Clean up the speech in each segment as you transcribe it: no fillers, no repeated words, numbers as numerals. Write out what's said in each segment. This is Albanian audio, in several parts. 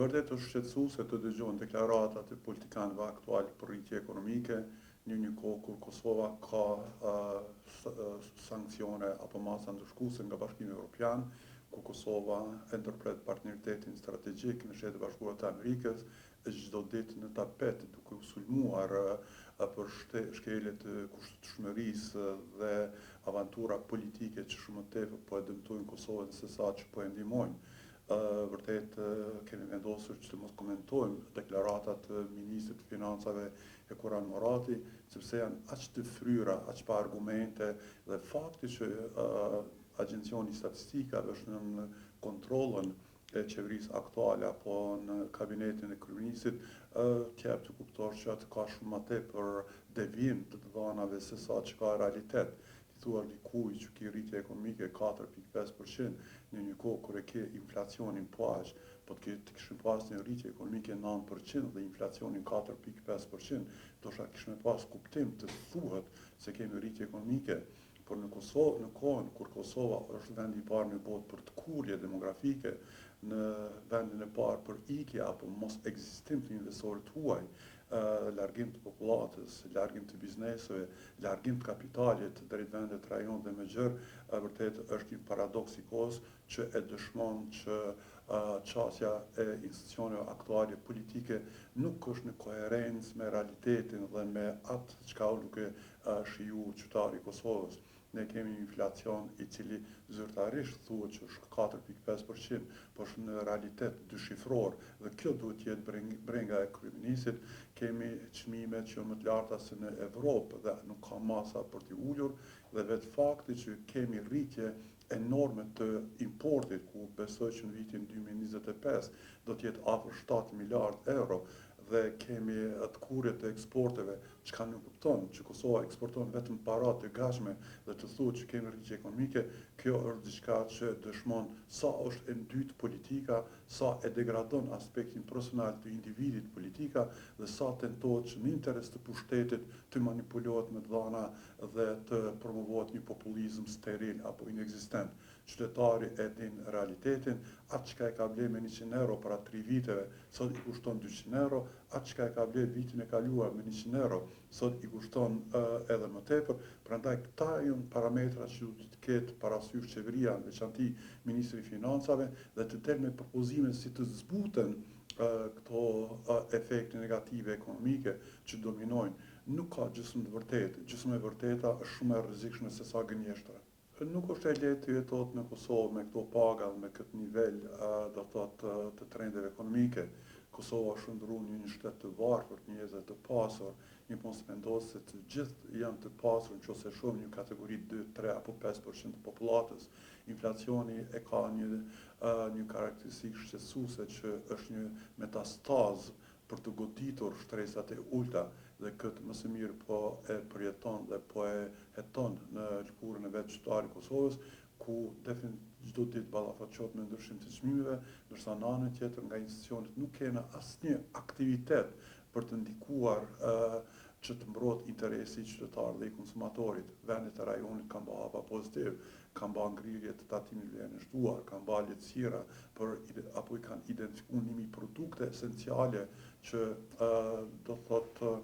vërtet është shqetësuese të dëgjohen deklaratat e politikanëve aktual për rritje ekonomike në një kohë kur Kosova ka sankcione apo masa ndëshkuese nga Bashkimi Evropian, ku Kosova e ndërpret partneritetin strategjik me Shtetet Bashkuara të Amerikës, çdo ditë në tapet duke u sulmuar për shkelje të kushtëshmërisë dhe avantura politike që shumë të tepër po e dëmtojnë Kosovën se sa që po e ndihmojnë. Vërtet kemi vendosur që të mos komentojmë deklaratat të Ministrit të Financave Ekuran Morati, sepse janë aq të fryra, aq pa argumente dhe fakti që Agencioni i Statistikave është në kontrollën e qeverisë aktuale apo në kabinetin e kryeministit, jep të kuptosh që atë ka shumë më tepër devijim të dhënave se sa që ka realitet. Thuar dikuj që ki rritje ekonomike 4.5% në një kohë kur e ke inflacionin po aq, po të kishim pas një rritje ekonomike 9% dhe inflacionin 4.5%, ndoshta kishim pas kuptim të thuhet se kemi rritje ekonomike, por në Kosovë, në kohën kur Kosova është vendi i parë në botë për të kurje demografike, në vendin e parë për ikje apo mos ekzistim të investorët huaj, largim të popullatës, largim të bizneseve, largim të kapitalit drejt vendet rajon dhe me gjërë, vërtet është një paradoks i kohës që e dëshmon që qasja e institucioneve aktuale politike nuk është në koherencë me realitetin dhe me atë çka u duke shiju qytetari i Kosovës. Ne kemi një inflacion i cili zyrtarisht thuhet që është 4.5%, por është në realitet dyshifror dhe kjo duhet jetë brenga e kryeministit. Kemi çmime që janë më të larta se në Evropë dhe nuk ka masa për t'i ulur dhe vetë fakti që kemi rritje enorme të importit, ku besoj që në vitin 2025 do t'jetë afër 7 miliard euro, dhe kemi atë kurje të eksporteve, çka nuk kupton që Kosova eksporton vetëm para të gatshme dhe të thuhet që kemi rritje ekonomike, kjo është diçka që dëshmon sa është e ndytë politika, sa e degradon aspektin personal të individit politika dhe sa tentohet që në interes të pushtetit të manipulohet me dhëna dhe të promovohet një populizëm steril apo inekzistent. Qytetari e din realitetin, atë çka e ka bler me 100 euro para 3 viteve, sot i kushton 200 euro, atë çka e ka bler vitin e kaluar me 100 euro, sot i kushton edhe më tepër. Prandaj këta janë parametrat që duhet të ketë parasysh qeveria, në veçanti Ministri i Financave, dhe të del me propozime si të zbuten këto efekte negative ekonomike që dominojnë. Nuk ka gjysmë të vërtetë. Gjysma e vërteta është shumë e rrezikshme se sa gënjeshtra. Nuk është e lehtë të jetohet në Kosovë me këto paga, me këtë nivel do thotë të trendeve ekonomike. Kosova është ndruar një shtet të varfër, një njerëz të pasur, një mos mendos se të gjithë janë të pasur nëse shohim një kategori 2, 3 apo 5% të popullatës. Inflacioni e ka një karakteristikë shqetësuese që është një metastazë për të goditur shtresat e ulta dhe këtë më së miri po e përjeton dhe po e heton në lëkurën e vetë qytetarit Kosovës, ku çdo ditë ballafaqohet me ndryshim të çmimeve, ndërsa në anën tjetër nga institucionet nuk kena asnjë aktivitet për të ndikuar që të mbrojtë interesi i qytetarit dhe i konsumatorit. Vendet e rajonit kanë bërë hapa pozitiv, kanë bërë ngrirje të tatimit vlerën e shtuar, kanë bërë lehtësira apo i kanë identifikuar një produkte esenciale që do thotë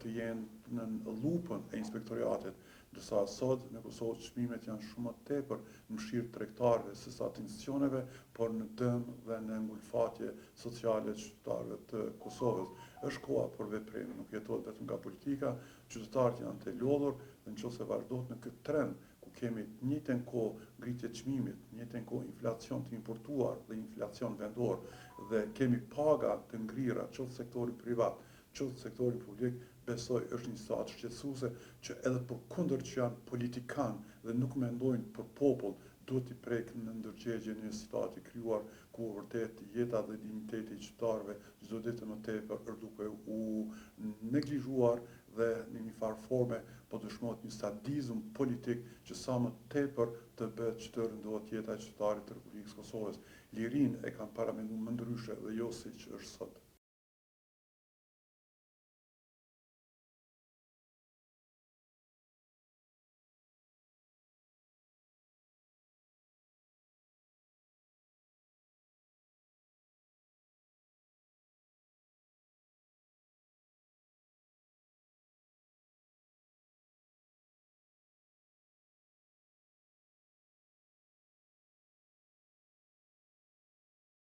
të jenë në lupën e inspektoriatit, ndërsa sot në Kosovë çmimet janë shumë më tepër në mëshirë tregtarëve se sa të institucioneve, por në dëm dhe në ngulfatje sociale të qytetarëve të Kosovës. Është koha për veprime, nuk jetohet vetëm nga politika, qytetarët janë të lodhur dhe nëse vazhdohet në këtë trend ku kemi në njëjtën kohë ngritje çmimit, në njëjtën kohë inflacion të importuar dhe inflacion vendor dhe kemi paga të ngrira qoftë sektori privat, qoftë sektori publik, besoj është një situatë shqetësuese që edhe përkundër që janë politikan dhe nuk mendojnë për popull, duhet i prekin në ndërgjegje një situatë i krijuar ku vërtet jeta dhe digniteti i qytetarëve çdo ditë më tepër është duke u neglizhuar dhe në një farë forme po dëshmohet një sadizëm politik që sa më tepër të bëhet që të rëndohet jeta e qytetarit të Republikës Kosovës. Lirinë e kanë paramenduar më ndryshe dhe jo siç është sot.